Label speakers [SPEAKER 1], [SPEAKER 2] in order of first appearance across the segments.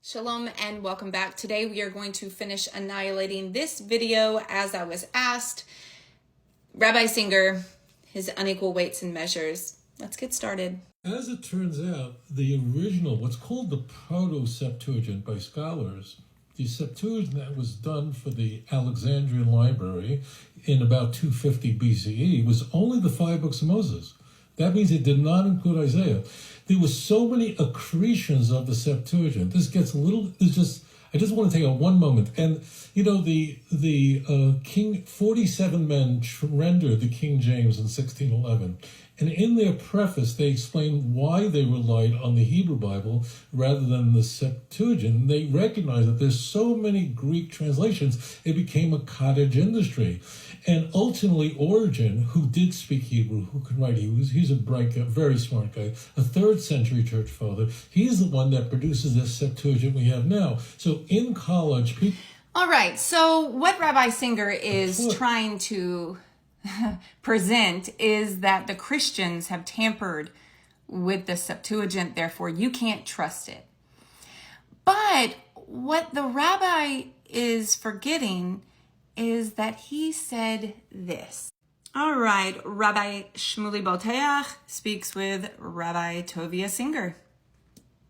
[SPEAKER 1] Shalom and welcome back. Today we are going to finish annihilating this video as I was asked. Rabbi Singer, his unequal weights and measures. Let's get started.
[SPEAKER 2] As it turns out, the original, what's called the Proto-Septuagint by scholars, the Septuagint that was done for the Alexandrian library in about 250 BCE was only the 5 books of Moses. That means it did not include Isaiah. There were so many accretions of the Septuagint. This gets a little, I just want to take one moment. And, you know, the King, 47 men rendered the King James in 1611. And in their preface, they explained why they relied on the Hebrew Bible rather than the Septuagint. They recognized that there's so many Greek translations, it became a cottage industry. And ultimately, Origen, who did speak Hebrew, who could write Hebrew, he's a bright guy, very smart guy, a 3rd century church father. He's the one that produces this Septuagint we have now. So in college, people...
[SPEAKER 1] All right, so what Rabbi Singer is trying to present is that the Christians have tampered with the Septuagint, therefore you can't trust it. But what the rabbi is forgetting is that he said this. All right, Rabbi Shmuley Boteach speaks with Rabbi Tovia Singer.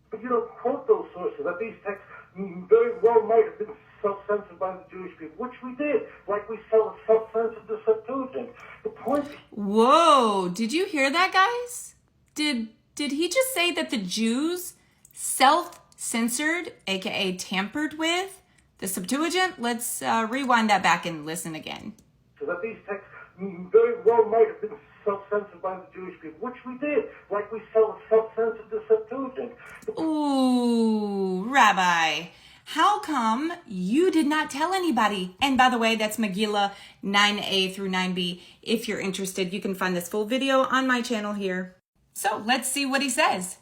[SPEAKER 3] But you don't quote those sources, that these texts very well might have been self-censored by the Jewish people, which we did, like we self-censored the Septuagint. The point...
[SPEAKER 1] Whoa, did you hear that, guys? Did he just say that the Jews self-censored, aka tampered with, the Septuagint? Let's rewind that back and listen again.
[SPEAKER 3] So that these texts very well might have been self-censored by the Jewish people, which we did, like we self-censored the Septuagint.
[SPEAKER 1] Ooh, Rabbi, how come you did not tell anybody? And by the way, that's Megillah 9a through 9b. If you're interested, you can find this full video on my channel here. So let's see what he says.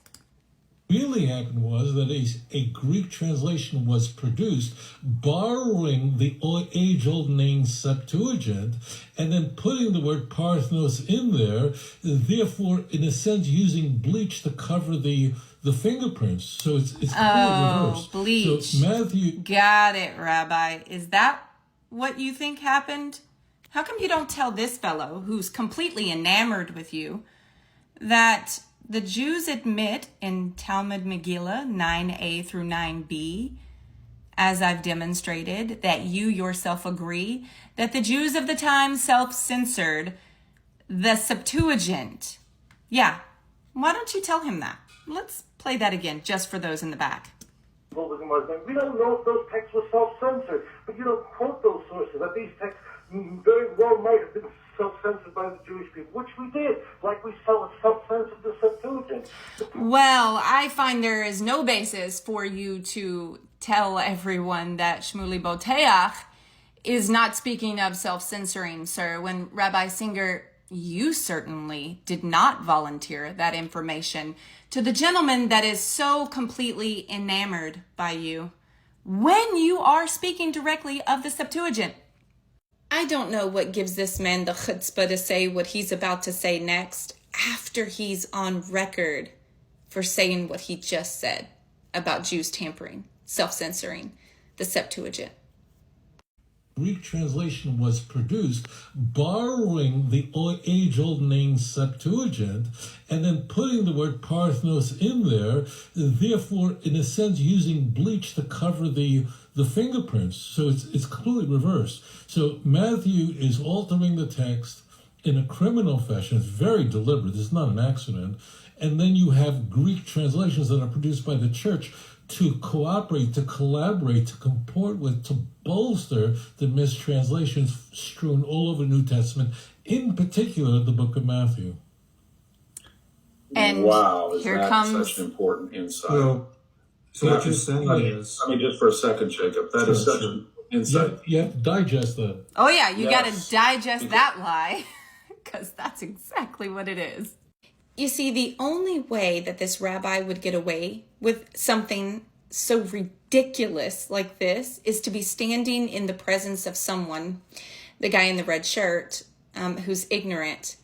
[SPEAKER 2] Really happened was that a Greek translation was produced borrowing the age-old name Septuagint and then putting the word Parthenos in there, therefore, in a sense, using bleach to cover the fingerprints. So it's reversed.
[SPEAKER 1] Bleach.
[SPEAKER 2] So Matthew...
[SPEAKER 1] Got it, Rabbi. Is that what you think happened? How come you don't tell this fellow, who's completely enamored with you, that the Jews admit in Talmud Megillah 9a through 9b, as I've demonstrated, that you yourself agree that the Jews of the time self-censored the Septuagint? Yeah, why don't you tell him that? Let's play that again, just for those in the back.
[SPEAKER 3] We don't know if those texts were self-censored, but you don't quote those sources, that these texts very well might have been self-censored by the Jewish people, which we did, like we self-censored the Septuagint.
[SPEAKER 1] Well, I find there is no basis for you to tell everyone that Shmuley Boteach is not speaking of self-censoring, sir. When Rabbi Singer, you certainly did not volunteer that information to the gentleman that is so completely enamored by you when you are speaking directly of the Septuagint. I don't know what gives this man the chutzpah to say what he's about to say next after he's on record for saying what he just said about Jews tampering, self-censoring the Septuagint.
[SPEAKER 2] Greek translation was produced borrowing the age-old name Septuagint and then putting the word Parthenos in there, therefore, in a sense, using bleach to cover the fingerprints. So it's completely reversed. So Matthew is altering the text in a criminal fashion. It's very deliberate. It's not an accident. And then you have Greek translations that are produced by the church to cooperate, to collaborate, to comport with, to bolster the mistranslations strewn all over the New Testament, in particular the book of Matthew.
[SPEAKER 1] And
[SPEAKER 4] wow, is
[SPEAKER 1] here
[SPEAKER 4] that
[SPEAKER 1] comes
[SPEAKER 4] such an important insight?
[SPEAKER 5] So what you're saying is...
[SPEAKER 4] I mean, just for a second, Jacob, that is such an insight.
[SPEAKER 2] You have to digest that.
[SPEAKER 1] Oh yeah, you got to digest that lie, because that's exactly what it is. You see, the only way that this rabbi would get away with something so ridiculous like this is to be standing in the presence of someone, the guy in the red shirt, who's ignorant.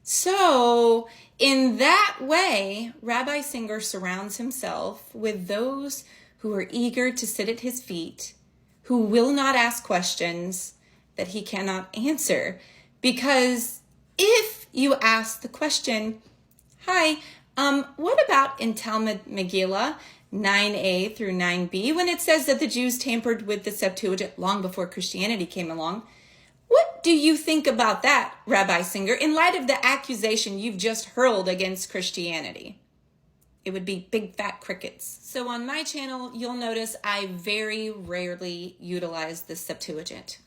[SPEAKER 1] So in that way, Rabbi Singer surrounds himself with those who are eager to sit at his feet, who will not ask questions that he cannot answer. Because if you ask the question, hi, what about in Talmud Megillah 9a through 9b, when it says that the Jews tampered with the Septuagint long before Christianity came along? What do you think about that, Rabbi Singer, in light of the accusation you've just hurled against Christianity? It would be big fat crickets. So on my channel, you'll notice I very rarely utilize the Septuagint.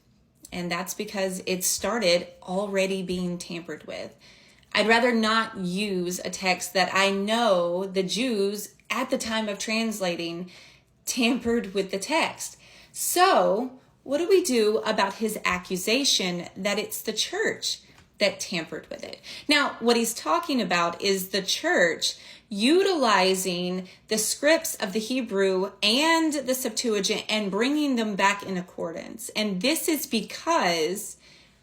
[SPEAKER 1] And that's because it started already being tampered with. I'd rather not use a text that I know the Jews at the time of translating tampered with the text. So what do we do about his accusation that it's the church that tampered with it? Now, what he's talking about is the church utilizing the scripts of the Hebrew and the Septuagint and bringing them back in accordance. And this is because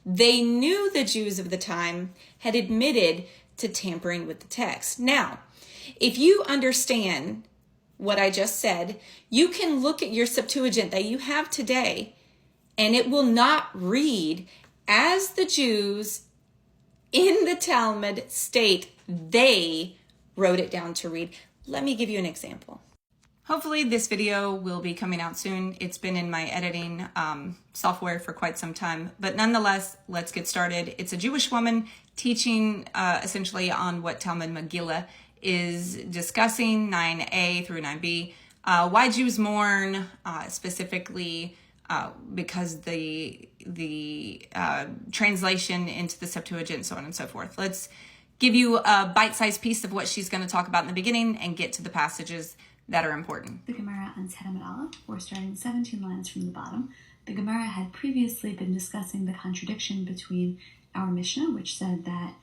[SPEAKER 1] they knew the Jews of the time had admitted to tampering with the text. Now, if you understand what I just said, you can look at your Septuagint that you have today, and it will not read as the Jews in the Talmud state they wrote it down to read. Let me give you an example. Hopefully this video will be coming out soon. It's been in my editing software for quite some time, but nonetheless, let's get started. It's a Jewish woman teaching essentially on what Talmud Megillah is discussing, 9a through 9b, why Jews mourn, specifically because the translation into the Septuagint, so on and so forth. Let's give you a bite-sized piece of what she's going to talk about in the beginning and get to the passages that are important.
[SPEAKER 6] The Gemara on Amud Aleph, we're starting 17 lines from the bottom. The Gemara had previously been discussing the contradiction between our Mishnah, which said that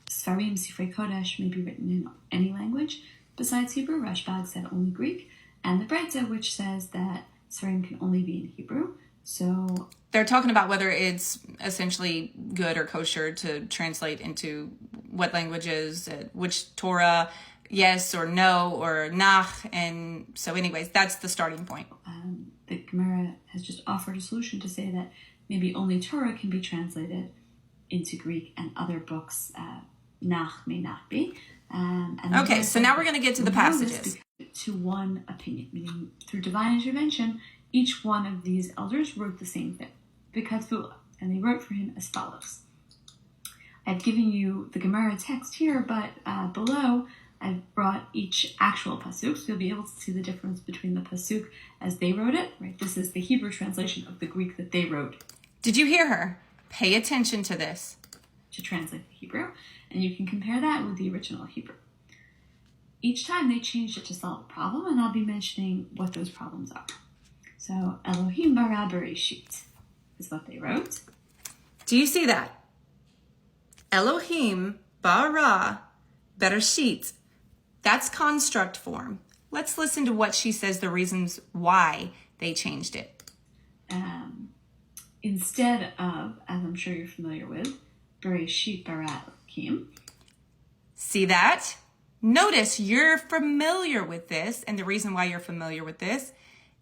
[SPEAKER 6] Sfarim, Sifrei Kodesh may be written in any language besides Hebrew. Rashbag said only Greek. And the Breitza, which says that Sfarim can only be in Hebrew. So
[SPEAKER 1] they're talking about whether it's essentially good or kosher to translate into what languages, which Torah, yes or no, or nach. And so anyways, that's the starting point.
[SPEAKER 6] The Gemara has just offered a solution to say that maybe only Torah can be translated into Greek and other books, nach may not be.
[SPEAKER 1] Okay, so now we're going to get to the passages.
[SPEAKER 6] To one opinion, meaning through divine intervention, each one of these elders wrote the same thing, B'katfula, and they wrote for him as follows. I've given you the Gemara text here, but below I've brought each actual pasuk, so you'll be able to see the difference between the pasuk as they wrote it. Right, this is the Hebrew translation of the Greek that they wrote.
[SPEAKER 1] Did you hear her? Pay attention to this.
[SPEAKER 6] To translate the Hebrew, and you can compare that with the original Hebrew. Each time they changed it to solve a problem, and I'll be mentioning what those problems are. So, Elohim bara bereshit is what they wrote.
[SPEAKER 1] Do you see that? Elohim bara bereshit. That's construct form. Let's listen to what she says, the reasons why they changed it.
[SPEAKER 6] Instead of, as I'm sure you're familiar with, bereshit bara Elohim.
[SPEAKER 1] See that? Notice you're familiar with this, and the reason why you're familiar with this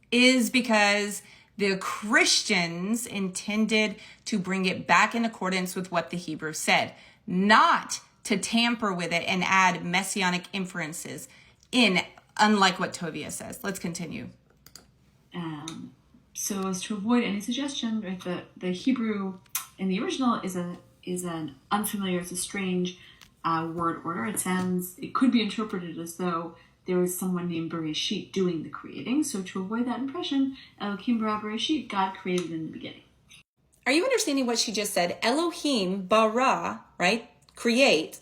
[SPEAKER 1] is because the Christians intended to bring it back in accordance with what the Hebrew said, not to tamper with it and add messianic inferences in, unlike what Tovia says. Let's continue.
[SPEAKER 6] So as to avoid any suggestion, right, the Hebrew in the original is an unfamiliar, it's a strange word order. It could be interpreted as though there was someone named Bereshit doing the creating. So to avoid that impression, Elohim bara Bereshit, God created in the beginning.
[SPEAKER 1] Are you understanding what she just said? Elohim bara, right? Create.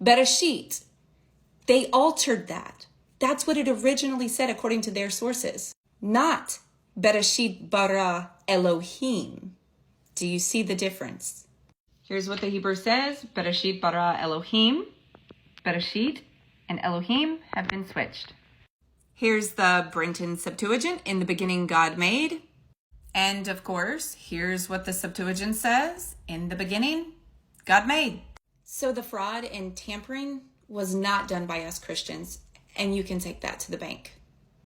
[SPEAKER 1] Bereshit. They altered that. That's what it originally said according to their sources. Not Bereshit bara Elohim. Do you see the difference? Here's what the Hebrew says. Bereshit bara Elohim. Bereshit and Elohim have been switched. Here's the Brenton Septuagint. In the beginning, God made. And of course, here's what the Septuagint says. In the beginning, God made. So the fraud and tampering was not done by us Christians, and you can take that to the bank.